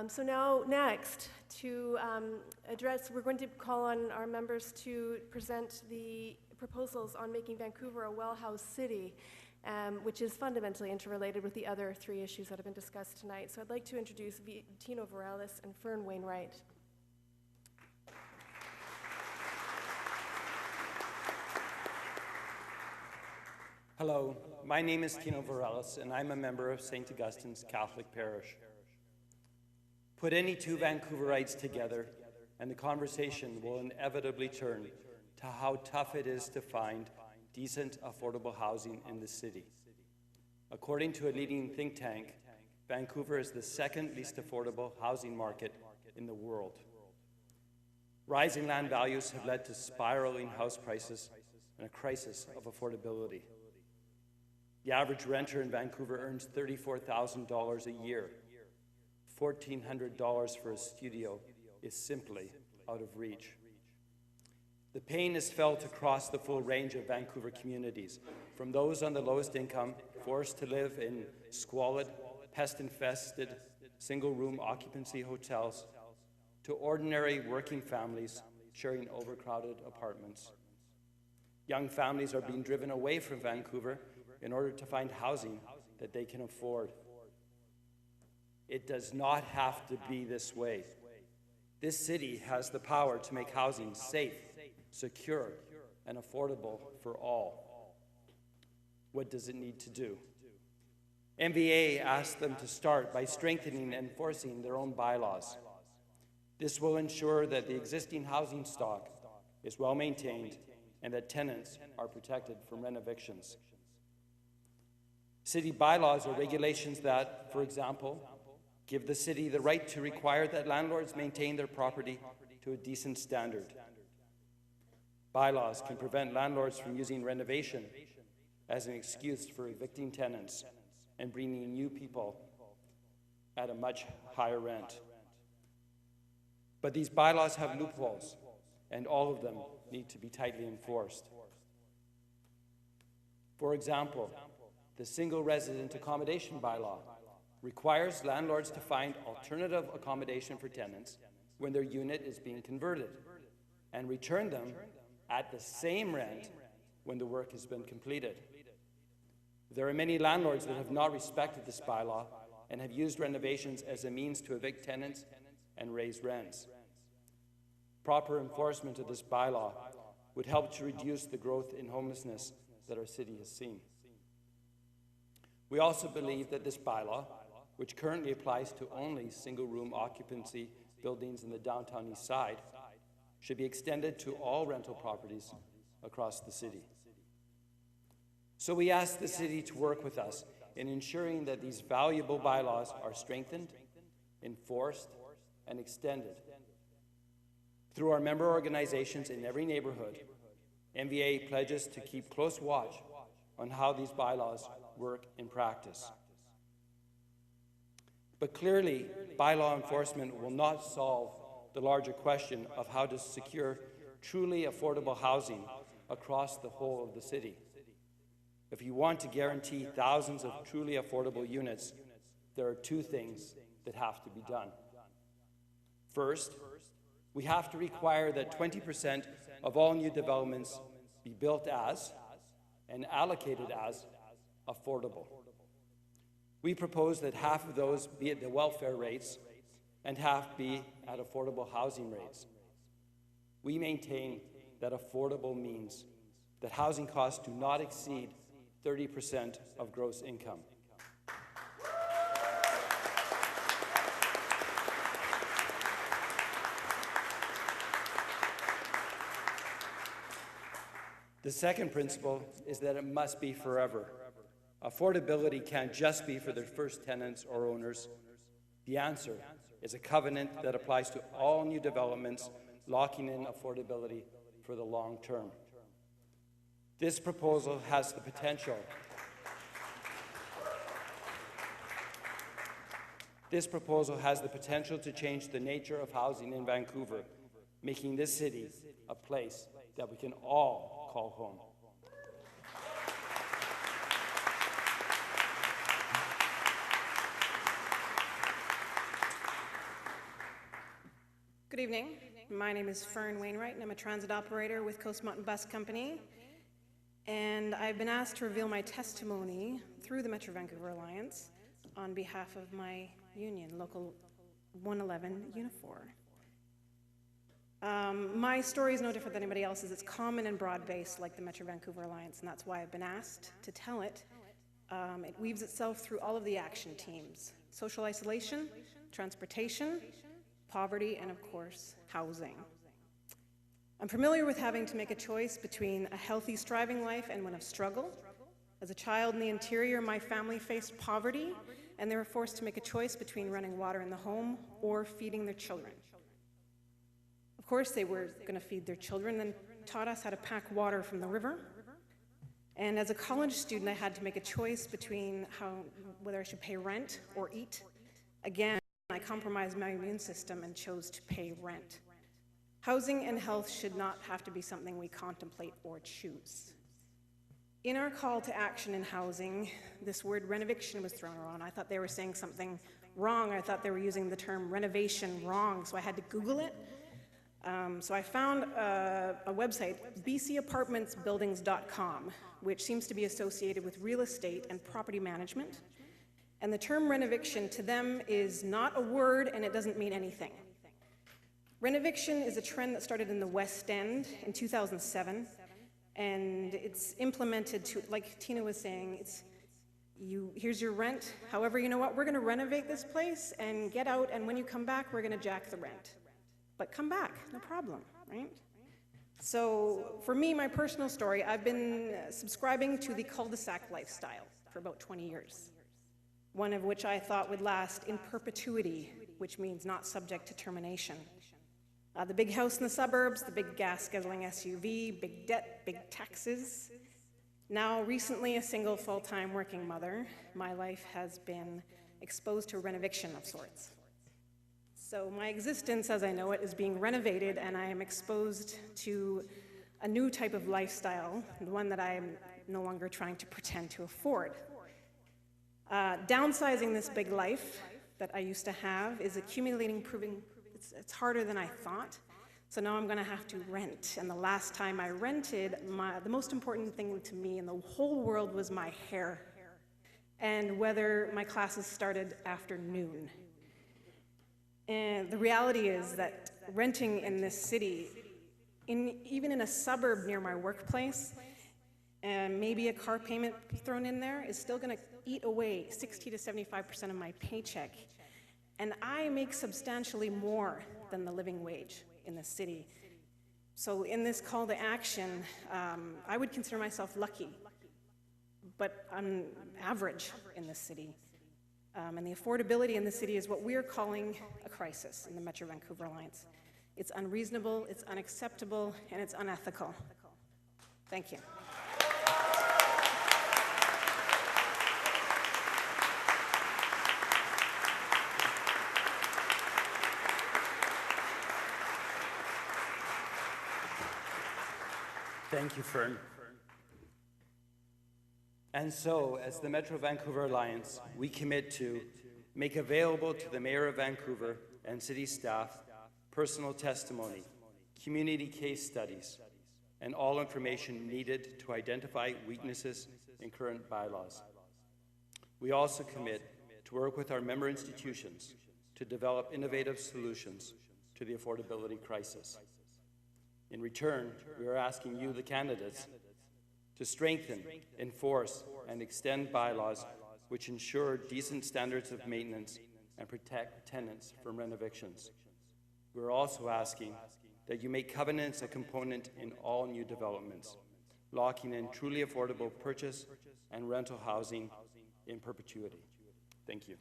So now, next, to address, we're going to call on our members to present the proposals on making Vancouver a well-housed city, which is fundamentally interrelated with the other three issues that have been discussed tonight. So I'd like to introduce Tino Varela and Fern Wainwright. Hello, my name is Tino Varela, and I'm a member of St. Augustine's Catholic Parish. Put any two Vancouverites together, and the conversation will inevitably turn to how tough it is to find decent, affordable housing in the city. According to a leading think tank, Vancouver is the second least affordable housing market in the world. Rising land values have led to spiraling house prices and a crisis of affordability. The average renter in Vancouver earns $34,000 a year. $1,400 for a studio is simply out of reach. The pain is felt across the full range of Vancouver communities, from those on the lowest income, forced to live in squalid, pest-infested, single-room occupancy hotels, to ordinary working families sharing overcrowded apartments. Young families are being driven away from Vancouver in order to find housing that they can afford. It does not have to be this way. This city has the power to make housing safe, secure, and affordable for all. What does it need to do? MVA asked them to start by strengthening and enforcing their own bylaws. This will ensure that the existing housing stock is well maintained and that tenants are protected from renovictions. City bylaws are regulations that, for example, give the city the right to require that landlords maintain their property to a decent standard. Bylaws can prevent landlords from using renovation as an excuse for evicting tenants and bringing new people at a much higher rent. But these bylaws have loopholes, and all of them need to be tightly enforced. For example, the single resident accommodation bylaw requires landlords to find alternative accommodation for tenants when their unit is being converted and return them at the same rent when the work has been completed. There are many landlords that have not respected this bylaw and have used renovations as a means to evict tenants and raise rents. Proper enforcement of this bylaw would help to reduce the growth in homelessness that our city has seen. We also believe that this bylaw, which currently applies to only single-room occupancy buildings in the downtown east side, should be extended to all rental properties across the city. So we ask the city to work with us in ensuring that these valuable bylaws are strengthened, enforced, and extended. Through our member organizations in every neighborhood, MVA pledges to keep close watch on how these bylaws work in practice. But clearly, bylaw enforcement will not solve the larger question of how to secure truly affordable housing across the whole of the city. If you want to guarantee thousands of truly affordable units, there are two things that have to be done. First, we have to require that 20% of all new developments be built as and allocated as affordable. We propose that half of those be at the welfare rates and half be at affordable housing rates. We maintain that affordable means that housing costs do not exceed 30% of gross income. The second principle is that it must be forever. Affordability can't just be for the first tenants or owners. The answer is a covenant that applies to all new developments, locking in affordability for the long term. This proposal has the potential to change the nature of housing in Vancouver, making this city a place that we can all call home. Good evening. My name is Fern Wainwright, and I'm a transit operator with Coast Mountain Bus Company. And I've been asked to reveal my testimony through the Metro Vancouver Alliance on behalf of my union, Local 111 Unifor. My story is no different than anybody else's. It's common and broad-based like the Metro Vancouver Alliance, and that's why I've been asked to tell it. It weaves itself through all of the action teams: social isolation, transportation, poverty, and of course, housing. I'm familiar with having to make a choice between a healthy, striving life and one of struggle. As a child in the interior, my family faced poverty, and they were forced to make a choice between running water in the home or feeding their children. Of course, they were going to feed their children and taught us how to pack water from the river. And as a college student, I had to make a choice between whether I should pay rent or eat. Again, I compromised my immune system and chose to pay rent. Housing and health should not have to be something we contemplate or choose. In our call to action in housing, this word renoviction was thrown around. I thought they were saying something wrong. I thought they were using the term renovation wrong, so I had to Google it. So I found a website, bcapartmentsbuildings.com, which seems to be associated with real estate and property management. And the term renoviction to them is not a word, and it doesn't mean anything. Renoviction is a trend that started in the West End in 2007, and it's implemented to, like Tina was saying, here's your rent. However, you know what? We're going to renovate this place and get out, and when you come back, we're going to jack the rent. But come back, no problem, right? So for me, my personal story, I've been subscribing to the cul-de-sac lifestyle for about 20 years, one of which I thought would last in perpetuity, which means not subject to termination. The big house in the suburbs, the big gas-guzzling SUV, big debt, big taxes. Now, recently a single full-time working mother, my life has been exposed to a renoviction of sorts. So my existence, as I know it, is being renovated, and I am exposed to a new type of lifestyle, one that I am no longer trying to pretend to afford. Downsizing this big life that I used to have is accumulating, proving it's harder than I thought. So now I'm going to have to rent. And the last time I rented, the most important thing to me in the whole world was my hair and whether my classes started after noon. And the reality is that renting in this city, even in a suburb near my workplace, and maybe a car payment thrown in there, is still going to eat away 60 to 75% of my paycheck. And I make substantially more than the living wage in the city. So in this call to action, I would consider myself lucky, but I'm average in this city. And the affordability in the city is what we're calling a crisis in the Metro Vancouver Alliance. It's unreasonable, it's unacceptable, and it's unethical. Thank you. Thank you, Fern. And so, as the Metro Vancouver Alliance, we commit to make available to the Mayor of Vancouver and city staff personal testimony, community case studies, and all information needed to identify weaknesses in current bylaws. We also commit to work with our member institutions to develop innovative solutions to the affordability crisis. In return, we are asking you, the candidates, to strengthen, enforce, and extend bylaws which ensure decent standards of maintenance and protect tenants from renovictions. We're also asking that you make covenants a component in all new developments, locking in truly affordable purchase and rental housing in perpetuity. Thank you.